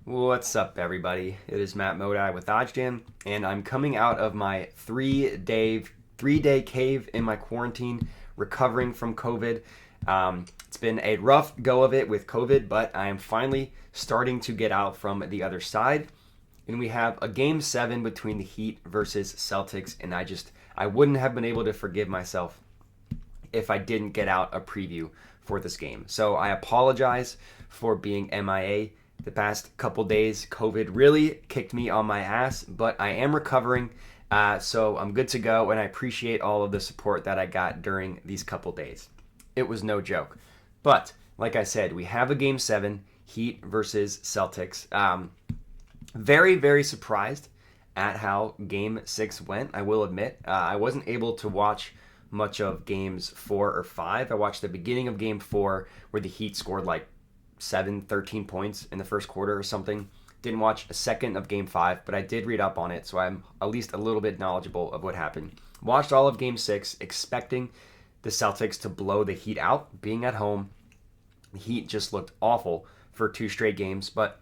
What's up, everybody? It is Matt Modi with OddsJam, and I'm coming out of my three-day cave in my quarantine, recovering from COVID. It's been a rough go of it with COVID, but I am finally starting to get out from the other side. And we have a Game 7 between the Heat versus Celtics, and I wouldn't have been able to forgive myself if I didn't get out a preview for this game. So I apologize for being MIA the past couple days. COVID really kicked me on my ass, but I am recovering, so I'm good to go, and I appreciate all of the support that I got during these couple days. It was no joke. But, like I said, we have a Game 7, Heat versus Celtics. Very, very surprised at how Game 6 went, I will admit. I wasn't able to watch much of Games 4 or 5. I watched the beginning of Game 4 where the Heat scored like 13 points in the first quarter or something. Didn't watch a second of Game 5, but I did read up on it, so I'm at least a little bit knowledgeable of what happened. Watched all of Game 6, expecting the Celtics to blow the Heat out. Being at home, the Heat just looked awful for 2 straight games, but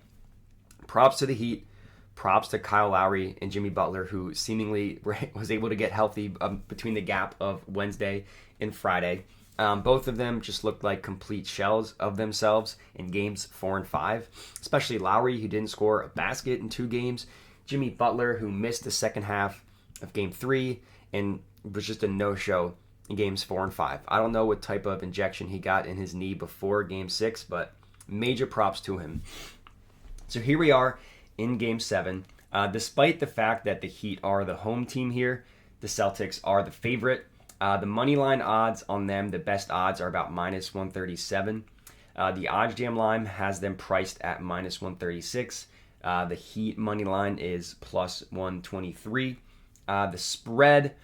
props to the Heat. Props to Kyle Lowry and Jimmy Butler, who seemingly was able to get healthy between the gap of Wednesday and Friday. Both of them just looked like complete shells of themselves in games 4 and 5, especially Lowry, who didn't score a basket in 2 games. Jimmy Butler, who missed the second half of Game 3 and was just a no-show in games 4 and 5. I don't know what type of injection he got in his knee before Game 6, but major props to him. So here we are in Game 7. Despite the fact that the Heat are the home team here, the Celtics are the favorite. The money line odds on them, the best odds, are about minus 137. The OddsJam line has them priced at minus 136. The Heat money line is plus 123. The spread,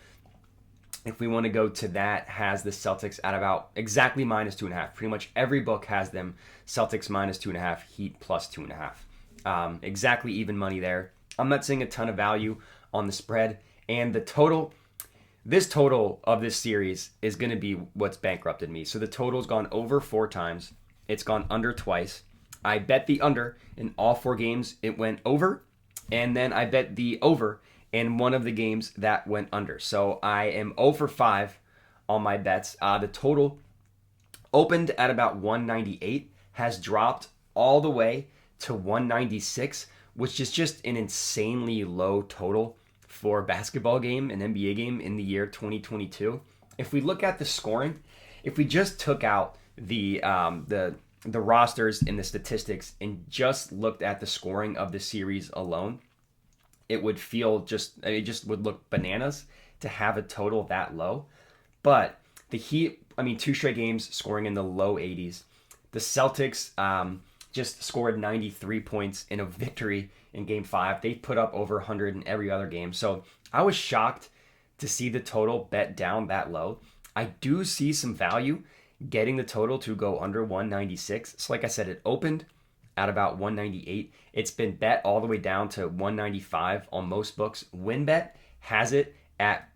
if we want to go to that, has the Celtics at about exactly minus 2.5. Pretty much every book has them Celtics minus 2.5, Heat plus 2.5. Exactly even money there. I'm not seeing a ton of value on the spread, and the total. This total of this series is going to be what's bankrupted me. So the total's gone over 4 times. It's gone under twice. I bet the under in all 4 games. It went over. And then I bet the over in one of the games that went under. So I am 0 for 5 on my bets. The total opened at about 198, has dropped all the way to 196, which is just an insanely low total for a basketball game, an NBA game in the year 2022. If we look at the scoring, if we just took out the rosters and the statistics and just looked at the scoring of the series alone, it would just would look bananas to have a total that low. But the Heat, 2 straight games scoring in the low 80s. The Celtics just scored 93 points in a victory in Game 5. They put up over 100 in every other game. So I was shocked to see the total bet down that low. I do see some value getting the total to go under 196. So like I said, it opened at about 198. It's been bet all the way down to 195 on most books. WinBet has it at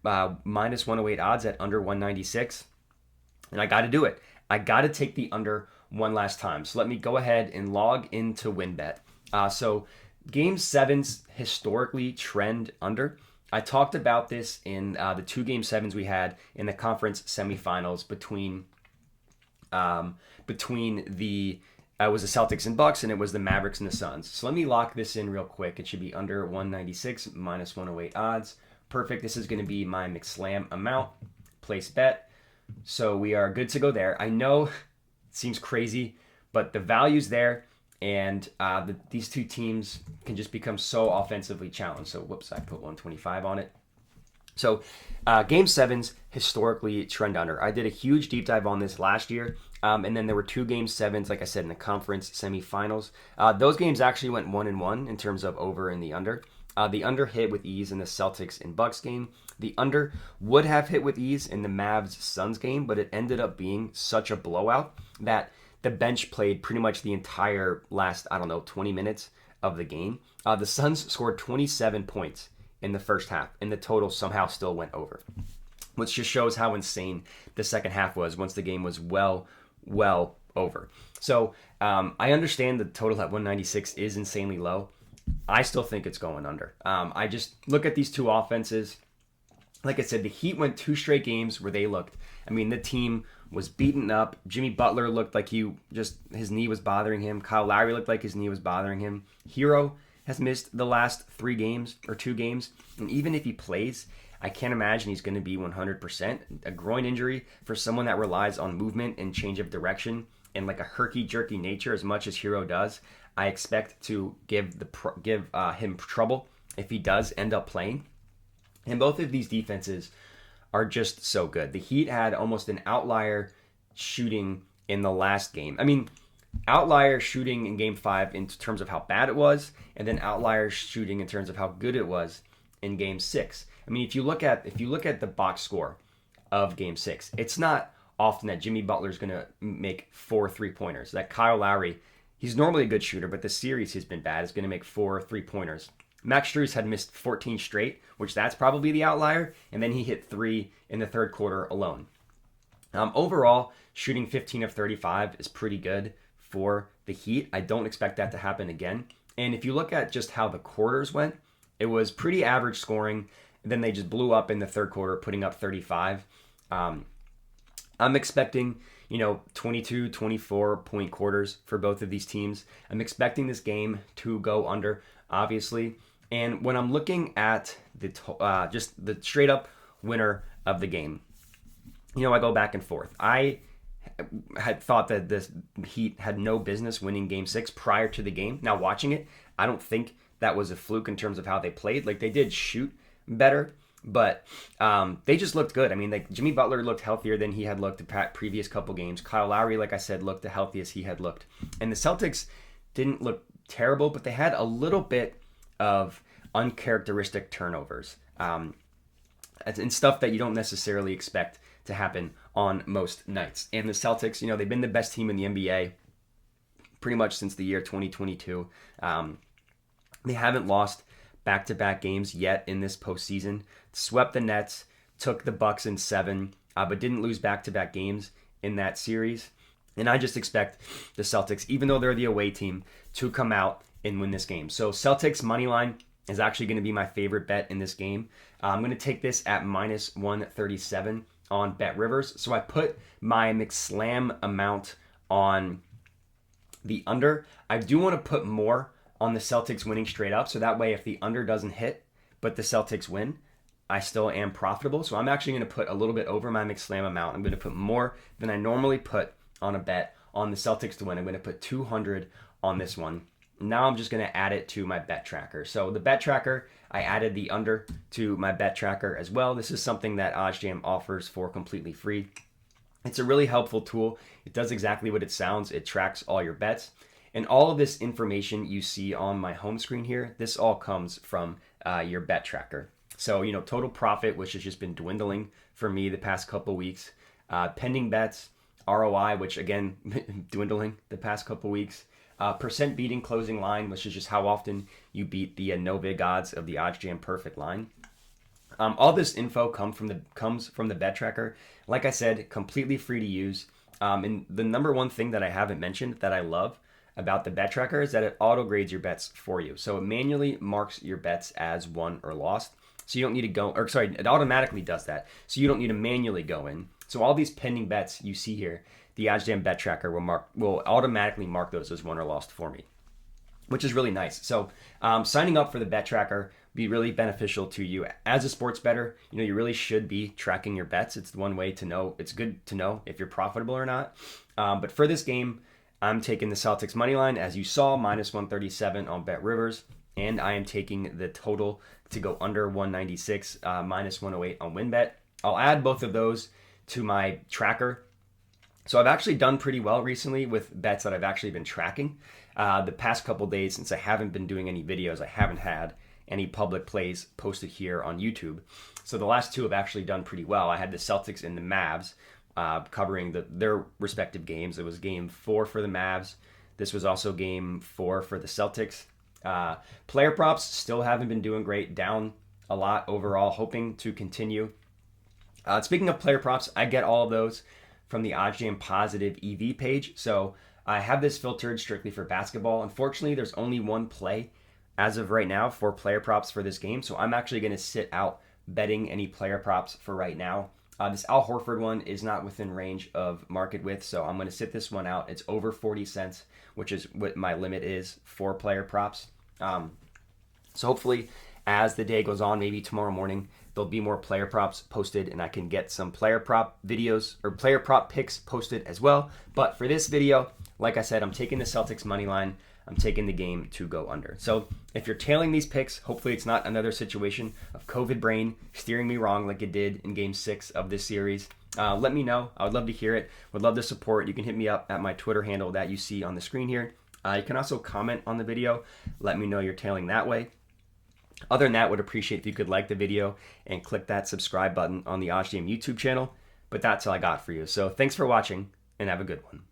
minus 108 odds at under 196. And I got to do it. I got to take the under one last time. So let me go ahead and log into WinBet. So Game 7s historically trend under. I talked about this in the 2 Game 7s we had in the conference semifinals between the it was the Celtics and Bucks, and it was the Mavericks and the Suns. So let me lock this in real quick. It should be under 196 minus 108 odds. Perfect. This is going to be my McSlam amount. Place bet. So we are good to go there. I know it seems crazy, but the value's there. And these 2 teams can just become so offensively challenged. So, whoops, I put 125 on it. So, Game 7s historically trend under. I did a huge deep dive on this last year. And then there were 2 Game 7s, like I said, in the conference semifinals. Those games actually went 1-1 in terms of over and the under. The under hit with ease in the Celtics and Bucks game. The under would have hit with ease in the Mavs-Suns game, but it ended up being such a blowout that the bench played pretty much the entire last, 20 minutes of the game. The Suns scored 27 points in the first half, and the total somehow still went over, which just shows how insane the second half was once the game was well over. So I understand the total at 196 is insanely low. I still think it's going under. I just look at these two offenses. Like I said, the Heat went 2 straight games where they looked, I mean, the team was beaten up. Jimmy Butler looked like his knee was bothering him. Kyle Lowry looked like his knee was bothering him. Hero has missed the last 3 games or 2 games. And even if he plays, I can't imagine he's going to be 100%. A groin injury for someone that relies on movement and change of direction and like a herky-jerky nature as much as Hero does, I expect to give him trouble if he does end up playing. And both of these defenses are just so good. The Heat had almost an outlier shooting in the last game. I mean, outlier shooting in Game 5 in terms of how bad it was, and then outlier shooting in terms of how good it was in Game 6. I mean, if you look at the box score of Game 6, it's not often that Jimmy Butler's going to make 4 3-pointers. That Kyle Lowry, he's normally a good shooter, but the series has been bad, is going to make 4 3-pointers. Max Strus had missed 14 straight, which that's probably the outlier, and then he hit 3 in the third quarter alone. Overall, shooting 15 of 35 is pretty good for the Heat. I don't expect that to happen again. And if you look at just how the quarters went, it was pretty average scoring. Then they just blew up in the third quarter, putting up 35. I'm expecting, 22, 24-point quarters for both of these teams. I'm expecting this game to go under, obviously. And when I'm looking at just the straight up winner of the game, I go back and forth. I had thought that the Heat had no business winning Game 6 prior to the game. Now watching it, I don't think that was a fluke in terms of how they played. Like, they did shoot better, but they just looked good. I mean, like, Jimmy Butler looked healthier than he had looked the previous couple games. Kyle Lowry, like I said, looked the healthiest he had looked. And the Celtics didn't look terrible, but they had a little bit of uncharacteristic turnovers and stuff that you don't necessarily expect to happen on most nights. And the Celtics, they've been the best team in the NBA pretty much since the year 2022. They haven't lost back-to-back games yet in this postseason. Swept the Nets, took the Bucks in 7, but didn't lose back-to-back games in that series. And I just expect the Celtics, even though they're the away team, to come out and win this game. So Celtics money line is actually going to be my favorite bet in this game. I'm going to take this at minus 137 on Bet Rivers. So I put my McSlam amount on the under. I do want to put more on the Celtics winning straight up. So that way, if the under doesn't hit, but the Celtics win, I still am profitable. So I'm actually going to put a little bit over my McSlam amount. I'm going to put more than I normally put on a bet on the Celtics to win. I'm going to put 200 on this one. Now I'm just going to add it to my bet tracker. So the bet tracker, I added the under to my bet tracker as well. This is something that OddsJam offers for completely free. It's a really helpful tool. It does exactly what it sounds. It tracks all your bets. And all of this information you see on my home screen here, this all comes from your bet tracker. So, total profit, which has just been dwindling for me the past couple weeks. Pending bets, ROI, which again, dwindling the past couple weeks. Percent beating closing line, which is just how often you beat the no vig odds of the OddsJam perfect line. All this info comes from the bet tracker. Like I said, completely free to use. And the number one thing that I haven't mentioned that I love about the bet tracker is that it auto grades your bets for you. So it manually marks your bets as won or lost. So you don't need to it automatically does that. So you don't need to manually go in. So all these pending bets you see here, the OddsJam Bet Tracker will automatically mark those as won or lost for me, which is really nice. So signing up for the Bet Tracker be really beneficial to you as a sports bettor. You really should be tracking your bets. It's the one way to know. It's good to know if you're profitable or not. But for this game, I'm taking the Celtics money line, as you saw, minus 137 on Bet Rivers, and I am taking the total to go under 196, minus 108 on WinBet. I'll add both of those to my tracker. So I've actually done pretty well recently with bets that I've actually been tracking. The past couple days, since I haven't been doing any videos, I haven't had any public plays posted here on YouTube. So the last two have actually done pretty well. I had the Celtics and the Mavs covering their respective games. It was game 4 for the Mavs. This was also game 4 for the Celtics. Player props still haven't been doing great, down a lot overall, hoping to continue. Speaking of player props, I get all of those from the OddsJam Positive EV page. So I have this filtered strictly for basketball. Unfortunately, there's only one play as of right now for player props for this game, so I'm actually going to sit out betting any player props for right now. This Al Horford one is not within range of market width, so I'm going to sit this one out. It's over 40 cents, which is what my limit is for player props. So hopefully, as the day goes on, maybe tomorrow morning, there'll be more player props posted, and I can get some player prop videos or player prop picks posted as well. But for this video, like I said, I'm taking the Celtics money line. I'm taking the game to go under. So if you're tailing these picks, hopefully it's not another situation of COVID brain steering me wrong like it did in Game 6 of this series. Let me know. I would love to hear it. Would love the support. You can hit me up at my Twitter handle that you see on the screen here. You can also comment on the video. Let me know you're tailing that way. Other than that, would appreciate if you could like the video and click that subscribe button on the OddsJam YouTube channel. But that's all I got for you. So thanks for watching and have a good one.